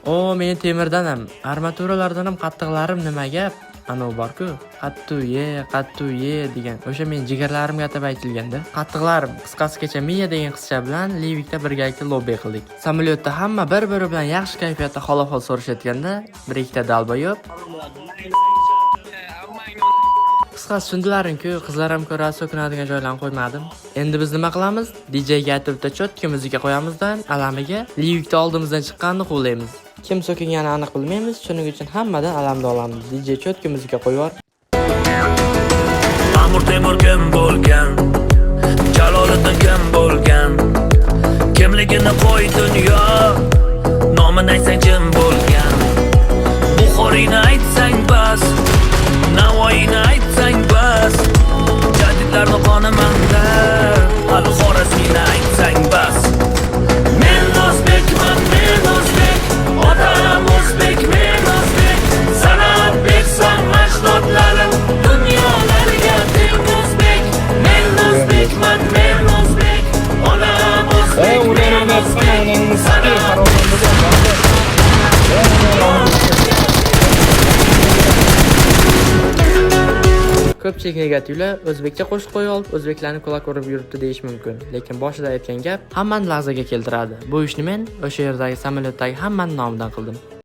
O, men temirdanam. Armaturalardan ham qattiqlarim nima gap? Ana bor-ku, qattu ye degan. O'sha men jigarlarimga atab aytilganda, qattiqlarim qisqasigacha Miya degan qizcha bilan Livikda birgalikda lobbi qildik. Samolyotda hamma bir-biri bilan yaxshi kayfiyatda hol-ahvol so'rashayotganda, bir ikkita dalboyob qisqasi tushundilaring-ku, qizlar ham ko'radi, so'kinadigan joylarni qo'ymadim. Endi biz nima qilamiz? DJga aytib bitta cho'tka muzika qo'yamizdan, alamiga Livikda oldimizdan chiqqanini quvlaymiz. Kim so'kingani aniq bilmaymiz, shuning uchun hammadan alamda olamiz. DJ cho'tka muzika qo'yib Amir Temur kim bo'lgan? Jaloliddin kim bo'lgan? Kimligini qo'y dunyo, nomini aytsang jim bo'lgan. Buxoriyni aytsang bas, Navoiyni aytsang bas, jadidlarni qoni manda, hali Xorazmiyni aytsang bas. Men o'zbekman, men o'zbek, otam o'zbek, men o'zbek, sanab bersam ajdodlarim, dunyolarga teng o'zbek. Men o'zbekman, men o'zbek, onam o'zbek, men o'zbek, sanab Ko'pchilik negativlar o'zbekcha qo'shiq qo'yib olib, o'zbeklarni quloq urib yuribdi deyish mumkin. Lekin boshida aytgan gap hammani lahzaga keltiradi. Bu ishni men o'sha yerdagi samolyotdagi hammaning nomidan qildim.